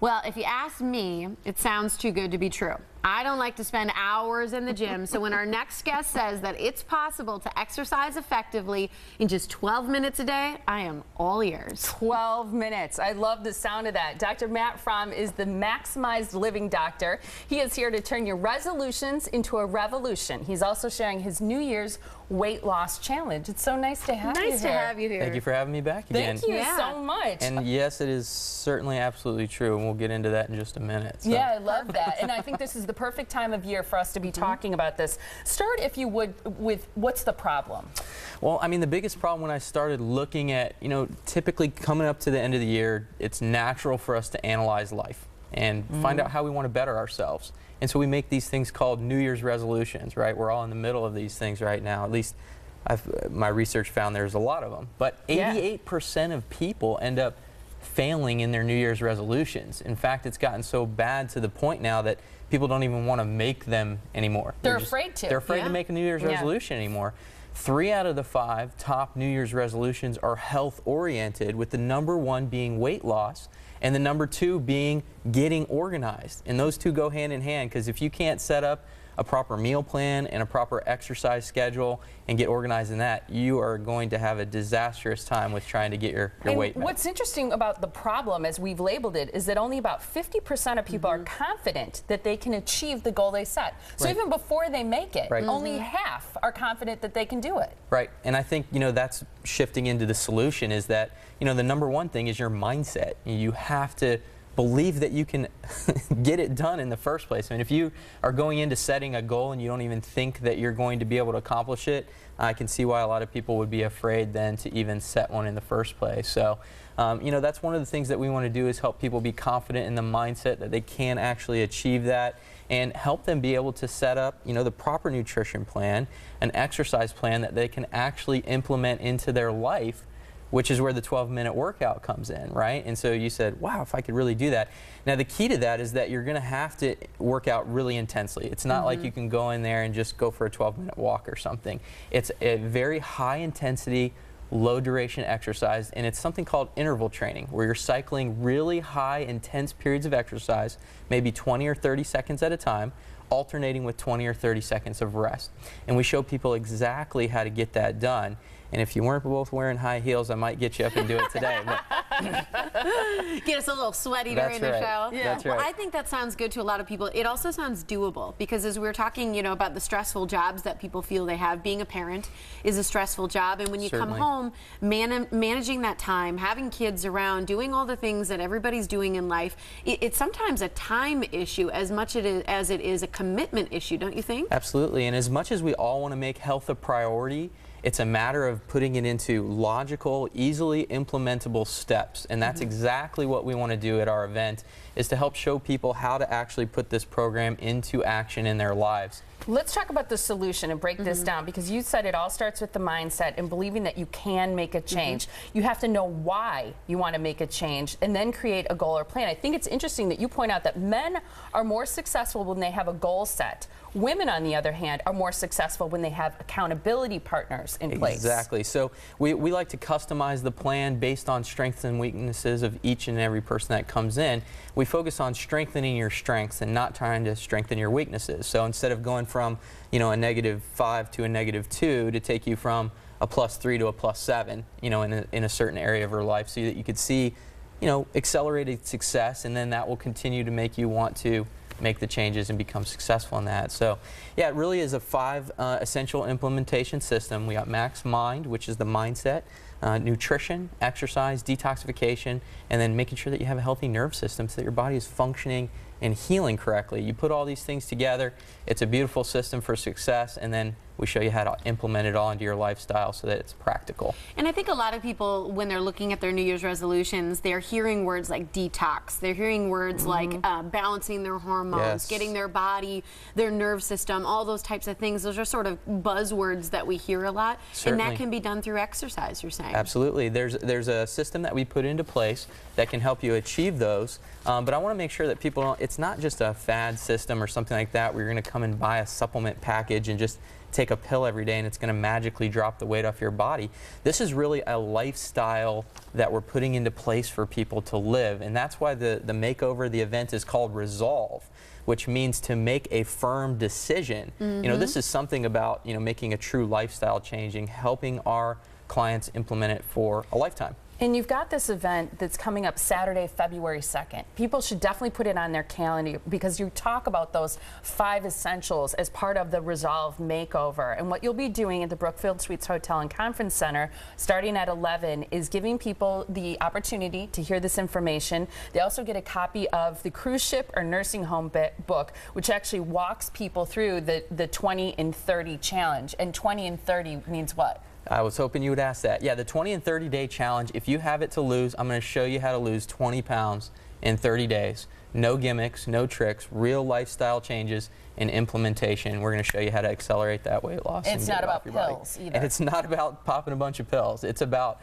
Well, if you ask me, it sounds too good to be true. I don't like to spend hours in the gym, so when our next guest says that it's possible to exercise effectively in just 12 minutes a day, I am all ears. 12 minutes. I love the sound of that. Dr. Matt Frahm is the Maximized Living Doctor. He is here to turn your resolutions into a revolution. He's also sharing his New Year's weight loss challenge. It's so nice to have you here. Nice to have you here. Thank you for having me back again. Thank you so much. And yes, it is certainly absolutely true, and we'll get into that in just a minute. So. Yeah, I love that. And I think this is the perfect time of year for us to be talking about this. Start, if you would, with what's the problem? Well, I mean, the biggest problem when I started looking at, typically coming up to the end of the year, it's natural for us to analyze life and find out how we want to better ourselves. And so we make these things called New Year's resolutions, right? We're all in the middle of these things right now. At least my research found there's a lot of them. But 88% of people end up failing in their New Year's resolutions. In fact, it's gotten so bad to the point now that people don't even want to make them anymore. They're afraid to. They're afraid to make a New Year's resolution anymore. 3 out of the 5 top New Year's resolutions are health-oriented, with the #1 being weight loss and the #2 being getting organized. And those two go hand in hand, because if you can't set up a proper meal plan and a proper exercise schedule and get organized in that, you are going to have a disastrous time with trying to get your weight met. What's interesting about the problem, as we've labeled it, is that only about 50% of people are confident that they can achieve the goal they set. So even before they make it, only half are confident that they can do it. Right, and I think, that's shifting into the solution, is that, the #1 thing is your mindset. You have to believe that you can get it done in the first place. I mean, if you are going into setting a goal and you don't even think that you're going to be able to accomplish it, I can see why a lot of people would be afraid then to even set one in the first place. So, that's one of the things that we want to do, is help people be confident in the mindset that they can actually achieve that, and help them be able to set up, the proper nutrition plan, an exercise plan that they can actually implement into their life, which is where the 12-minute workout comes in, right? And so you said, wow, if I could really do that. Now, the key to that is that you're going to have to work out really intensely. It's not like you can go in there and just go for a 12-minute walk or something. It's a very high-intensity, low-duration exercise, and it's something called interval training, where you're cycling really high, intense periods of exercise, maybe 20 or 30 seconds at a time, alternating with 20 or 30 seconds of rest. And we show people exactly how to get that done. And if you weren't both wearing high heels, I might get you up and do it today. But get us a little sweaty during the show. Yeah. That's right. Well, I think that sounds good to a lot of people. It also sounds doable, because as we were talking, about the stressful jobs that people feel they have, being a parent is a stressful job. And when you come home, managing that time, having kids around, doing all the things that everybody's doing in life, it's sometimes a time issue as much as it is a commitment issue, don't you think? Absolutely. And as much as we all want to make health a priority, it's a matter of putting it into logical, easily implementable steps. And that's exactly what we want to do at our event, is to help show people how to actually put this program into action in their lives. Let's talk about the solution and break this down, because you said it all starts with the mindset and believing that you can make a change. You have to know why you want to make a change and then create a goal or plan. I think it's interesting that you point out that men are more successful when they have a goal set. Women, on the other hand, are more successful when they have accountability partners in place. Exactly. So we like to customize the plan based on strengths and weaknesses of each and every person that comes in. We focus on strengthening your strengths and not trying to strengthen your weaknesses. So instead of going from, a -5 to a -2, to take you from a +3 to a +7, in a certain area of your life, so that you could see, accelerated success, and then that will continue to make you want to make the changes and become successful in that. So yeah, it really is a 5 essential implementation system. We got Max Mind, which is the mindset, nutrition, exercise, detoxification, and then making sure that you have a healthy nerve system so that your body is functioning and healing correctly. You put all these things together, it's a beautiful system for success, and then we show you how to implement it all into your lifestyle so that it's practical. And I think a lot of people, when they're looking at their New Year's resolutions, they're hearing words like detox. They're hearing words like balancing their hormones, getting their body, their nerve system, all those types of things. Those are sort of buzzwords that we hear a lot. Certainly. And that can be done through exercise, you're saying. Absolutely. There's a system that we put into place that can help you achieve those. But I want to make sure that people don't, it's not just a fad system or something like that where you're going to come and buy a supplement package and just take a pill every day and it's going to magically drop the weight off your body. This is really a lifestyle that we're putting into place for people to live, and that's why the makeover, the event is called Resolve, which means to make a firm decision. You know, this is something about, you know, making a true lifestyle changing, helping our clients implement it for a lifetime. And you've got this event that's coming up Saturday, February 2nd. People should definitely put it on their calendar because you talk about those 5 essentials as part of the Resolve makeover. And what you'll be doing at the Brookfield Suites Hotel and Conference Center starting at 11 is giving people the opportunity to hear this information. They also get a copy of the cruise ship or nursing home book, which actually walks people through the 20 and 30 challenge. And 20 and 30 means what? I was hoping you would ask that. Yeah, the 20 and 30 day challenge, if you have it to lose, I'm going to show you how to lose 20 pounds in 30 days. No gimmicks, no tricks, real lifestyle changes and implementation. We're going to show you how to accelerate that weight loss. It's not about pills either. And it's not about popping a bunch of pills. It's about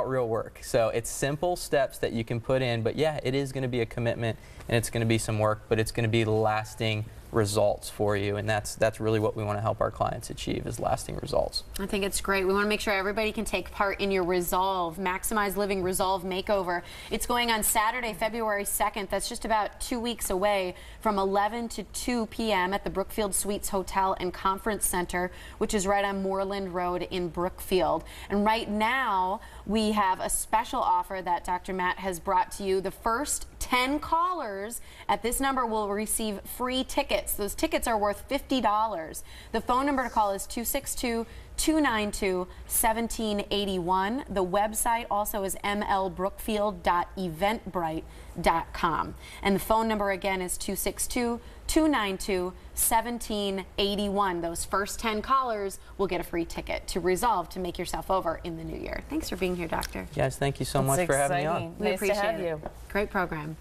real work. So it's simple steps that you can put in, but yeah, it is going to be a commitment and it's going to be some work, but it's going to be lasting results for you, and that's really what we want to help our clients achieve, is lasting results. I think it's great. We want to make sure everybody can take part in your Resolve, Maximize Living Resolve Makeover. It's going on Saturday, February 2nd. That's just about 2 weeks away, from 11 to 2 p.m. at the Brookfield Suites Hotel and Conference Center, which is right on Moreland Road in Brookfield. And right now, we have a special offer that Dr. Matt has brought to you. The first 10 callers at this number will receive free tickets. Those tickets are worth $50. The phone number to call is 262-292-1781. The website also is mlbrookfield.eventbrite.com. And the phone number again is 262-292-1781. Those first 10 callers will get a free ticket to Resolve to make yourself over in the new year. Thanks for being here, Doctor. Guys, thank you so much for having me on. We appreciate to have it. you. Great program.